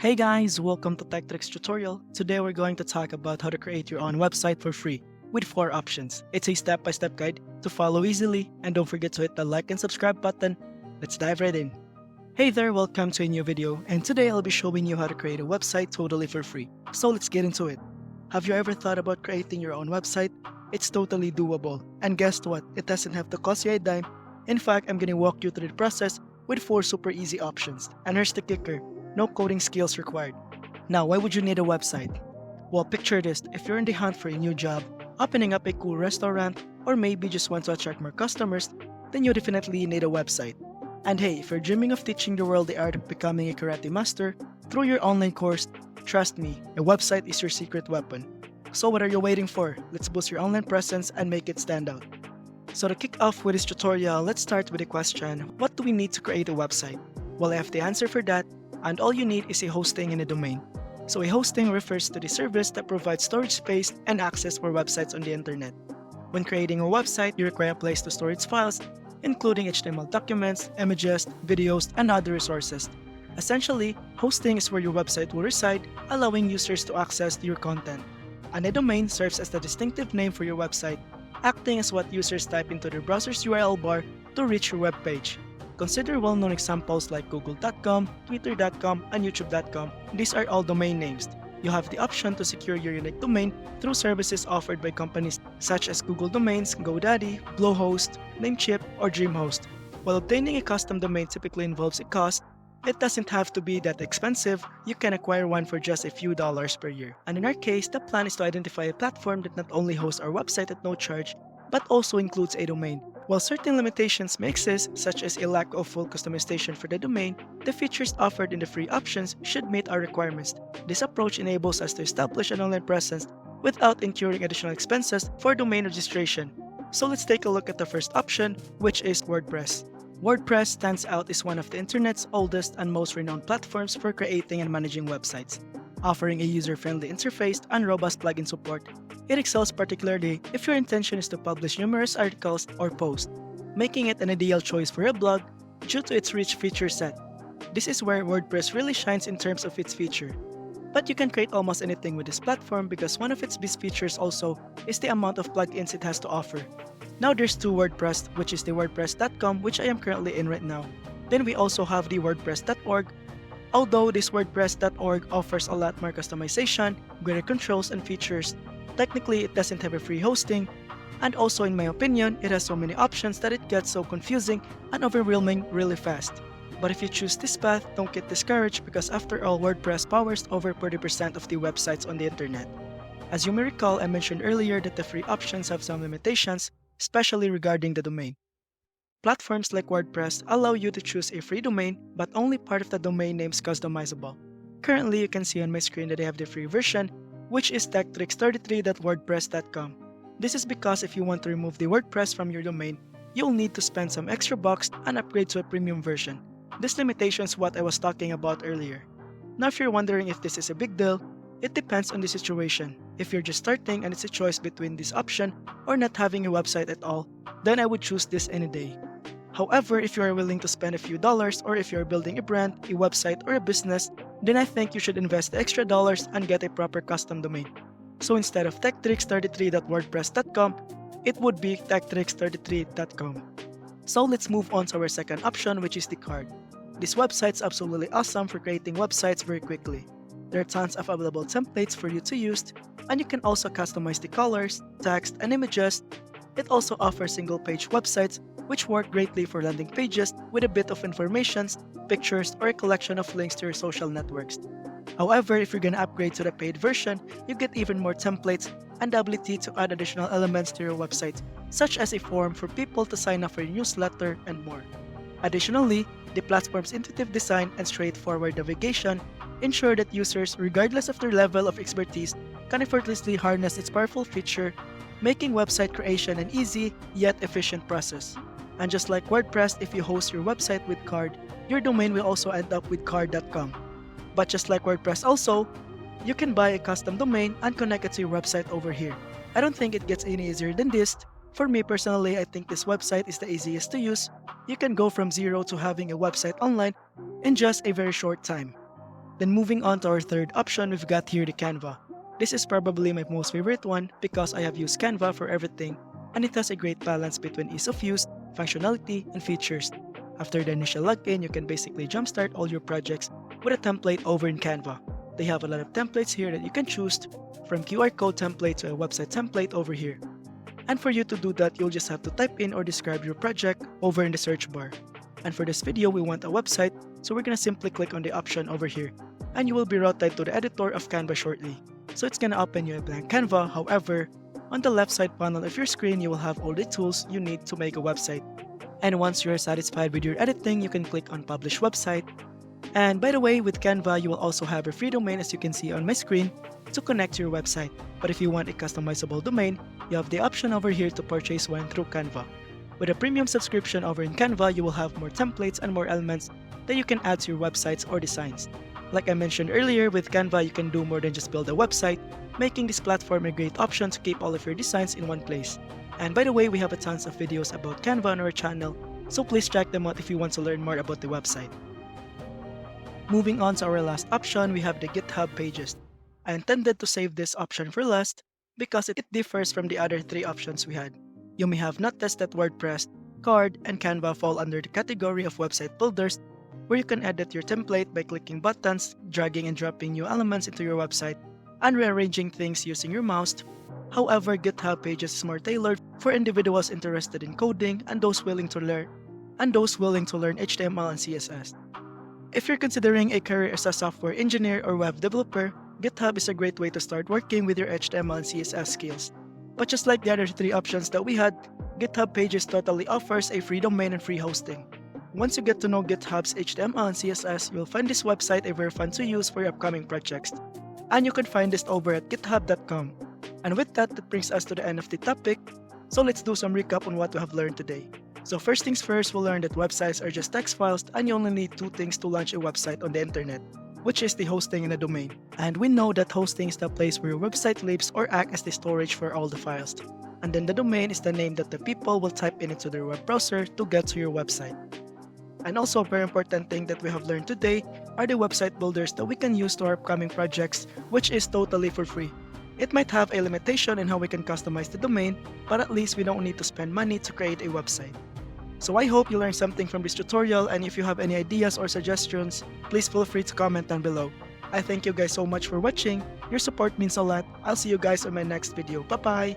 Hey guys, welcome to Tech Tricks tutorial. Today we're going to talk about how to create your own website for free with 4 options. It's a step-by-step guide to follow easily, and don't forget to hit the like and subscribe button. Let's dive right in. Hey there, welcome to a new video, and today I'll be showing you how to create a website totally for free. So let's get into it. Have you ever thought about creating your own website? It's totally doable. And guess what? It doesn't have to cost you a dime. In fact, I'm gonna walk you through the process with 4 super easy options. And here's the kicker. No coding skills required. Now, why would you need a website? Well, picture this. If you're in the hunt for a new job, opening up a cool restaurant, or maybe just want to attract more customers, then you definitely need a website. And hey, if you're dreaming of teaching the world the art of becoming a karate master through your online course, trust me, a website is your secret weapon. So what are you waiting for? Let's boost your online presence and make it stand out. So to kick off with this tutorial, let's start with a question. What do we need to create a website? Well, I have the answer for that, and all you need is a hosting and a domain. So a hosting refers to the service that provides storage space and access for websites on the internet. When creating a website, you require a place to store its files, including HTML documents, images, videos, and other resources. Essentially, hosting is where your website will reside, allowing users to access your content. And a domain serves as the distinctive name for your website, acting as what users type into their browser's URL bar to reach your web page. Consider well-known examples like google.com, twitter.com, and youtube.com. These are all domain names. You have the option to secure your unique domain through services offered by companies such as Google Domains, GoDaddy, Bluehost, Namecheap, or DreamHost. While obtaining a custom domain typically involves a cost, it doesn't have to be that expensive. You can acquire one for just a few dollars per year. And in our case, the plan is to identify a platform that not only hosts our website at no charge, but also includes a domain. While certain limitations may exist, such as a lack of full customization for the domain, the features offered in the free options should meet our requirements. This approach enables us to establish an online presence without incurring additional expenses for domain registration. So let's take a look at the first option, which is WordPress. WordPress stands out as one of the internet's oldest and most renowned platforms for creating and managing websites. Offering a user-friendly interface and robust plugin support, it excels particularly if your intention is to publish numerous articles or posts, making it an ideal choice for a blog due to its rich feature set. This is where WordPress really shines in terms of its feature. But you can create almost anything with this platform because one of its best features also is the amount of plugins it has to offer. Now there's two WordPress, which is the WordPress.com, which I am currently in right now. Then we also have the WordPress.org. Although this WordPress.org offers a lot more customization, greater controls, and features, technically it doesn't have a free hosting, and also in my opinion, it has so many options that it gets so confusing and overwhelming really fast. But if you choose this path, don't get discouraged because after all, WordPress powers over 40% of the websites on the internet. As you may recall, I mentioned earlier that the free options have some limitations, especially regarding the domain. Platforms like WordPress allow you to choose a free domain, but only part of the domain name is customizable. Currently, you can see on my screen that I have the free version, which is techtricks33.wordpress.com. This is because if you want to remove the WordPress from your domain, you'll need to spend some extra bucks and upgrade to a premium version. This limitation is what I was talking about earlier. Now if you're wondering if this is a big deal, it depends on the situation. If you're just starting and it's a choice between this option or not having a website at all, then I would choose this any day. However, if you are willing to spend a few dollars or if you're building a brand, a website, or a business, then I think you should invest the extra dollars and get a proper custom domain. So instead of techtricks33.wordpress.com, it would be techtricks33.com. So let's move on to our second option, which is the card. This website is absolutely awesome for creating websites very quickly. There are tons of available templates for you to use, and you can also customize the colors, text, and images. It also offers single-page websites, which work greatly for landing pages with a bit of information, pictures, or a collection of links to your social networks. However, if you're gonna upgrade to the paid version, you get even more templates and the ability to add additional elements to your website, such as a form for people to sign up for your newsletter and more. Additionally, the platform's intuitive design and straightforward navigation ensure that users, regardless of their level of expertise, can effortlessly harness its powerful feature, making website creation an easy yet efficient process. And just like WordPress, if you host your website with card, your domain will also end up with card.com. But just like WordPress also, you can buy a custom domain and connect it to your website over here. I don't think it gets any easier than this. For me personally, I think this website is the easiest to use. You can go from zero to having a website online in just a very short time. Then moving on to our third option, we've got here the Canva. This is probably my most favorite one because I have used Canva for everything and it has a great balance between ease of use, functionality, and features. After the initial login, you can basically jumpstart all your projects with a template over in Canva. They have a lot of templates here that you can choose, from QR code template to a website template over here. And for you to do that, you'll just have to type in or describe your project over in the search bar. And for this video, we want a website, so we're gonna simply click on the option over here, and you will be routed to the editor of Canva shortly. So it's gonna open you a blank Canva. However, on the left side panel of your screen, you will have all the tools you need to make a website. And once you're satisfied with your editing, you can click on Publish Website. And by the way, with Canva, you will also have a free domain, as you can see on my screen, to connect to your website. But if you want a customizable domain, you have the option over here to purchase one through Canva. With a premium subscription over in Canva, you will have more templates and more elements that you can add to your websites or designs. Like I mentioned earlier, with Canva, you can do more than just build a website, making this platform a great option to keep all of your designs in one place. And by the way, we have a tons of videos about Canva on our channel, so please check them out if you want to learn more about the website. Moving on to our last option, we have the GitHub pages. I intended to save this option for last because it differs from the other three options we had. You may have noticed that WordPress, Card, and Canva fall under the category of website builders, where you can edit your template by clicking buttons, dragging and dropping new elements into your website, and rearranging things using your mouse. However, GitHub Pages is more tailored for individuals interested in coding and those willing to learn HTML and CSS. If you're considering a career as a software engineer or web developer, GitHub is a great way to start working with your HTML and CSS skills. But just like the other three options that we had, GitHub Pages totally offers a free domain and free hosting. Once you get to know GitHub's HTML and CSS, you'll find this website a very fun to use for your upcoming projects. And you can find this over at github.com. And with that, that brings us to the end of the topic. So let's do some recap on what we have learned today. So first things first, we'll learn that websites are just text files and you only need two things to launch a website on the internet, which is the hosting and the domain. And we know that hosting is the place where your website lives or act as the storage for all the files. And then the domain is the name that the people will type in into their web browser to get to your website. And also a very important thing that we have learned today are the website builders that we can use to our upcoming projects, which is totally for free. It might have a limitation in how we can customize the domain, but at least we don't need to spend money to create a website. So I hope you learned something from this tutorial, and if you have any ideas or suggestions, please feel free to comment down below. I thank you guys so much for watching. Your support means a lot. I'll see you guys on my next video. Bye bye!